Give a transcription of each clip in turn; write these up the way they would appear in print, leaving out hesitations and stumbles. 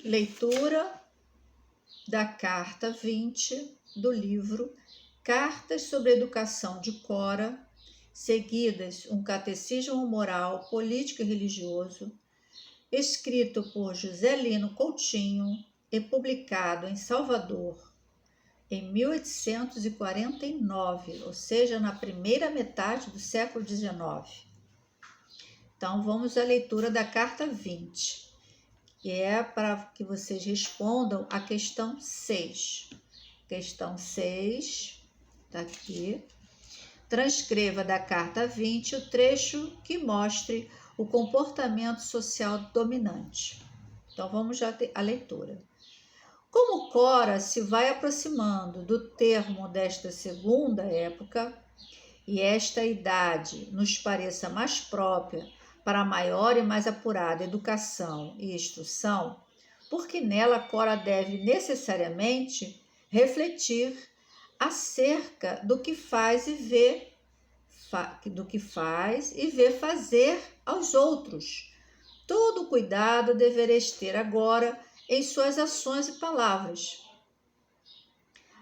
Leitura da carta 20 do livro Cartas sobre Educação de Cora, seguidas um catecismo moral, político e religioso, escrito por José Lino Coutinho e publicado em Salvador em 1849, ou seja, na primeira metade do século XIX. Então, vamos à leitura da carta 20, que é para que vocês respondam a questão 6. Questão 6, está aqui. Transcreva da carta 20 o trecho que mostre o comportamento social dominante. Então, vamos já à leitura. Como Cora se vai aproximando do termo desta segunda época, e esta idade nos pareça mais própria para a maior e mais apurada educação e instrução, porque nela Cora deve necessariamente refletir acerca do que faz e vê fazer aos outros. Todo cuidado devereis ter agora em suas ações e palavras,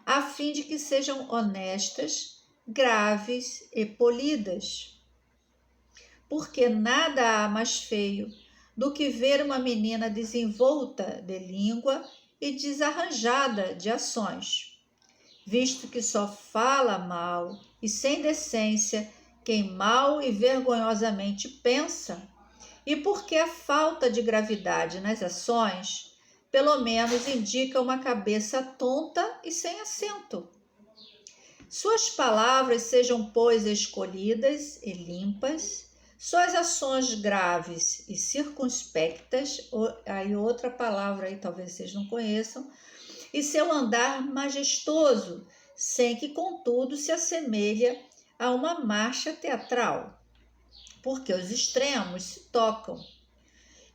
a fim de que sejam honestas, graves e polidas. Porque nada há mais feio do que ver uma menina desenvolta de língua e desarranjada de ações, visto que só fala mal e sem decência quem mal e vergonhosamente pensa, e porque a falta de gravidade nas ações pelo menos indica uma cabeça tonta e sem assento. Suas palavras sejam, pois, escolhidas e limpas, suas ações graves e circunspectas, aí outra palavra aí talvez vocês não conheçam, e seu andar majestoso, sem que, contudo, se assemelhe a uma marcha teatral, porque os extremos se tocam,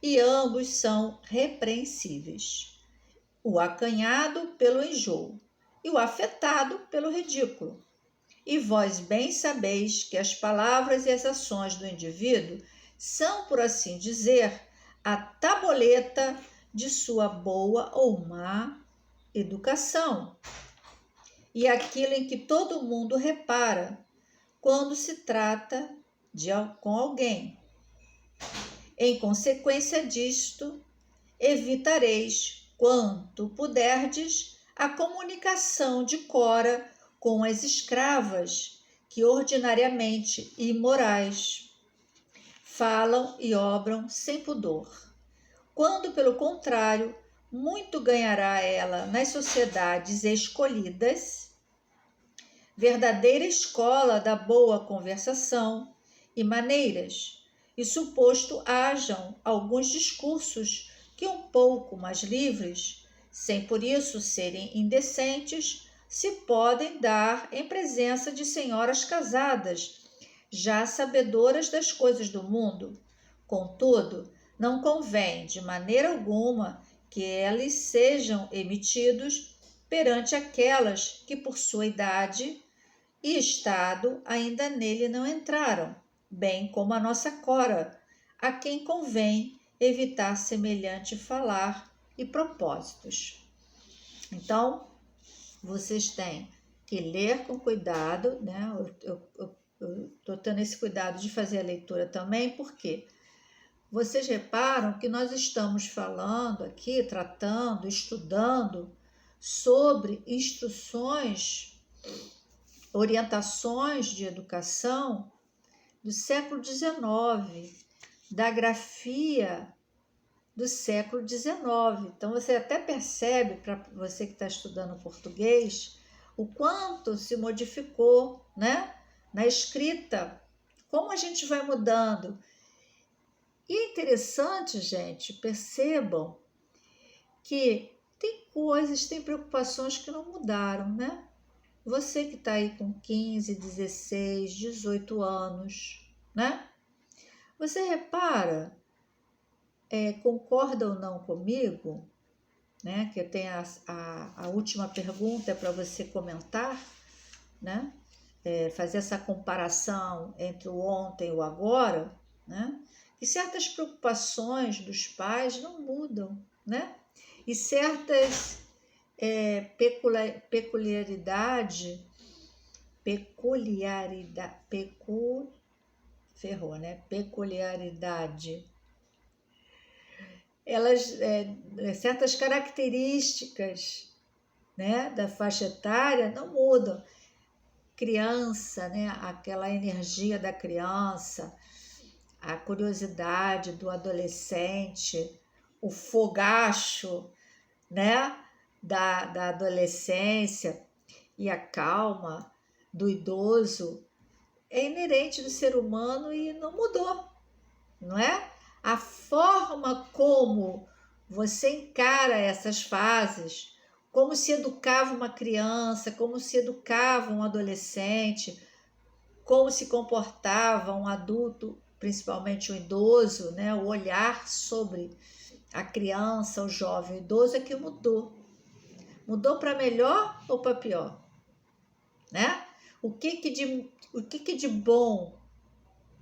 e ambos são repreensíveis. O acanhado pelo enjoo e o afetado pelo ridículo. E vós bem sabeis que as palavras e as ações do indivíduo são, por assim dizer, a tabuleta de sua boa ou má educação, e aquilo em que todo mundo repara quando se trata com alguém. Em consequência disto, evitareis, quanto puderdes, a comunicação de Cora com as escravas, que ordinariamente imorais falam e obram sem pudor, quando, pelo contrário, muito ganhará ela nas sociedades escolhidas, verdadeira escola da boa conversação e maneiras, e suposto hajam alguns discursos que um pouco mais livres, sem por isso serem indecentes, se podem dar em presença de senhoras casadas, já sabedoras das coisas do mundo. Contudo, não convém de maneira alguma que eles sejam emitidos perante aquelas que por sua idade e estado ainda nele não entraram, bem como a nossa Cora, a quem convém evitar semelhante falar e propósitos. Então, vocês têm que ler com cuidado, né? Eu estou tendo esse cuidado de fazer a leitura também, porque vocês reparam que nós estamos falando aqui, tratando, estudando sobre instruções, orientações de educação do século XIX, da grafia do século XIX. Então, você até percebe, para você que está estudando português, o quanto se modificou, né? Na escrita, como a gente vai mudando. E é interessante, gente, percebam que tem coisas, tem preocupações que não mudaram, né? Você que está aí com 15, 16, 18 anos, né? Você repara, concorda ou não comigo, né? Que eu tenho a última pergunta para você comentar, né? Fazer essa comparação entre o ontem e o agora, né? Que certas preocupações dos pais não mudam, né? e certas peculiaridade, peculiaridade, certas características, né, da faixa etária não mudam. Criança, né, aquela energia da criança, a curiosidade do adolescente, o fogacho, né, da adolescência e a calma do idoso é inerente do ser humano e não mudou, não é? A forma como você encara essas fases, como se educava uma criança, como se educava um adolescente, como se comportava um adulto, principalmente um idoso, né? O olhar sobre a criança, o jovem, o idoso é que mudou. Mudou para melhor ou para pior, né? O que de bom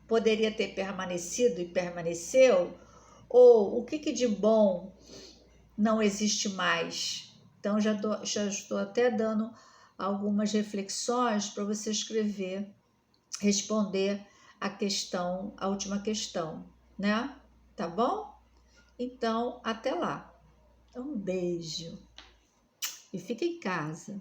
poderia ter permanecido e permaneceu, ou o que de bom não existe mais? Então, já estou até dando algumas reflexões para você escrever, responder a última questão, né? Tá bom? Então, até lá. Um beijo e fica em casa.